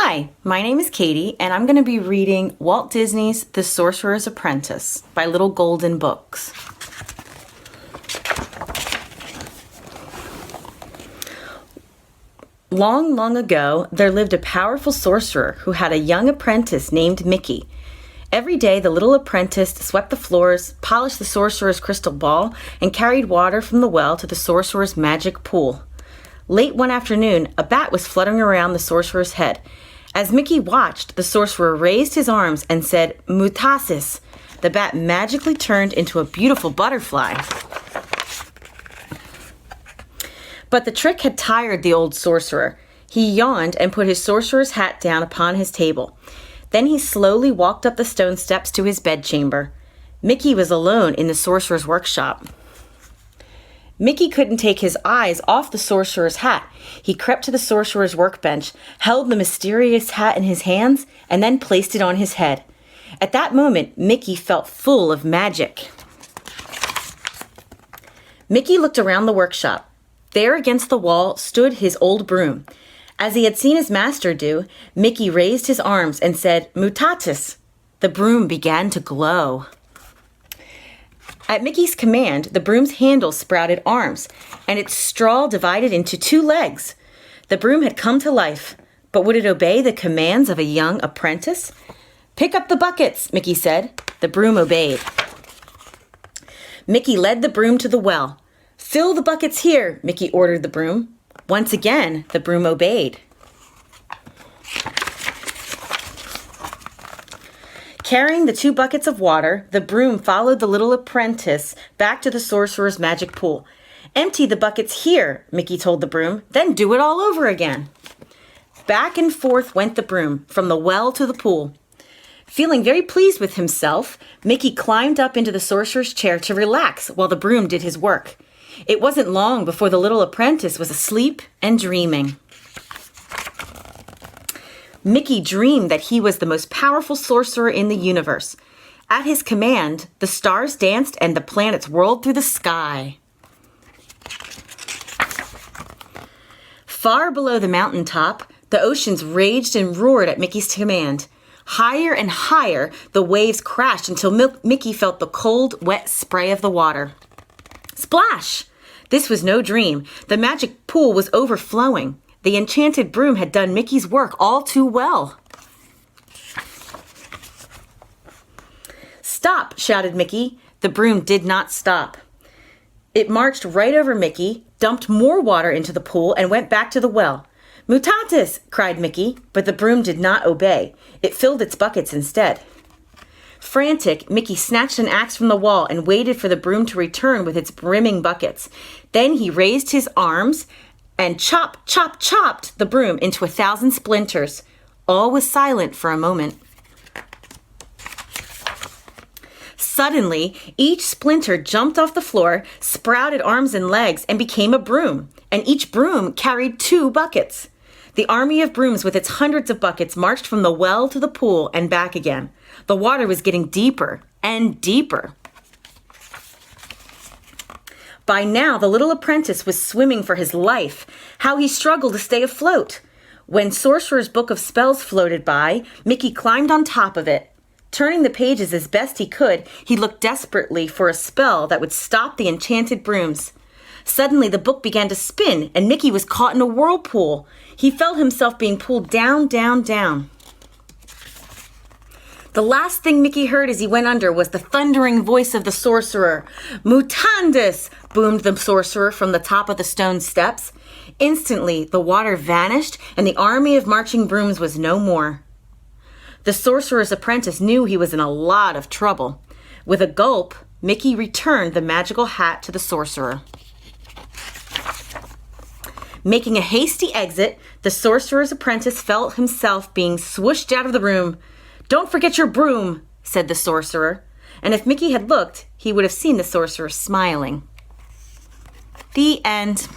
Hi, my name is Katie, and I'm going to be reading Walt Disney's The Sorcerer's Apprentice by Little Golden Books. Long, long ago, there lived a powerful sorcerer who had a young apprentice named Mickey. Every day, the little apprentice swept the floors, polished the sorcerer's crystal ball, and carried water from the well to the sorcerer's magic pool. Late one afternoon, a bat was fluttering around the sorcerer's head. As Mickey watched, the sorcerer raised his arms and said, "Mutasis." The bat magically turned into a beautiful butterfly. But the trick had tired the old sorcerer. He yawned and put his sorcerer's hat down upon his table. Then he slowly walked up the stone steps to his bedchamber. Mickey was alone in the sorcerer's workshop. Mickey couldn't take his eyes off the sorcerer's hat. He crept to the sorcerer's workbench, held the mysterious hat in his hands, and then placed it on his head. At that moment, Mickey felt full of magic. Mickey looked around the workshop. There against the wall stood his old broom. As he had seen his master do, Mickey raised his arms and said, "Mutatis." The broom began to glow. At Mickey's command, the broom's handle sprouted arms, and its straw divided into 2 legs. The broom had come to life, but would it obey the commands of a young apprentice? "Pick up the buckets," Mickey said. The broom obeyed. Mickey led the broom to the well. "Fill the buckets here," Mickey ordered the broom. Once again, the broom obeyed. Carrying the 2 buckets of water, the broom followed the little apprentice back to the sorcerer's magic pool. "Empty the buckets here," Mickey told the broom, "then do it all over again." Back and forth went the broom, from the well to the pool. Feeling very pleased with himself, Mickey climbed up into the sorcerer's chair to relax while the broom did his work. It wasn't long before the little apprentice was asleep and dreaming. Mickey dreamed that he was the most powerful sorcerer in the universe. At his command, the stars danced and the planets whirled through the sky. Far below the mountaintop, the oceans raged and roared at Mickey's command. Higher and higher, the waves crashed until Mickey felt the cold, wet spray of the water. Splash! This was no dream. The magic pool was overflowing. The enchanted broom had done Mickey's work all too well. "Stop!" shouted Mickey. The broom did not stop. It marched right over Mickey, dumped more water into the pool, and went back to the well. "Mutatis!" cried Mickey, but the broom did not obey. It filled its buckets instead. Frantic, Mickey snatched an axe from the wall and waited for the broom to return with its brimming buckets. Then he raised his arms and chopped the broom into 1,000 splinters. All was silent for a moment. Suddenly, each splinter jumped off the floor, sprouted arms and legs, and became a broom, and each broom carried 2 buckets. The army of brooms with its hundreds of buckets marched from the well to the pool and back again. The water was getting deeper and deeper. By now, the little apprentice was swimming for his life. How he struggled to stay afloat. When Sorcerer's book of spells floated by, Mickey climbed on top of it. Turning the pages as best he could, he looked desperately for a spell that would stop the enchanted brooms. Suddenly, the book began to spin, and Mickey was caught in a whirlpool. He felt himself being pulled down, down, down. The last thing Mickey heard as he went under was the thundering voice of the sorcerer. "Mutandis!" boomed the sorcerer from the top of the stone steps. Instantly, the water vanished, and the army of marching brooms was no more. The sorcerer's apprentice knew he was in a lot of trouble. With a gulp, Mickey returned the magical hat to the sorcerer. Making a hasty exit, the sorcerer's apprentice felt himself being swooshed out of the room. "Don't forget your broom," said the sorcerer. And if Mickey had looked, he would have seen the sorcerer smiling. The end.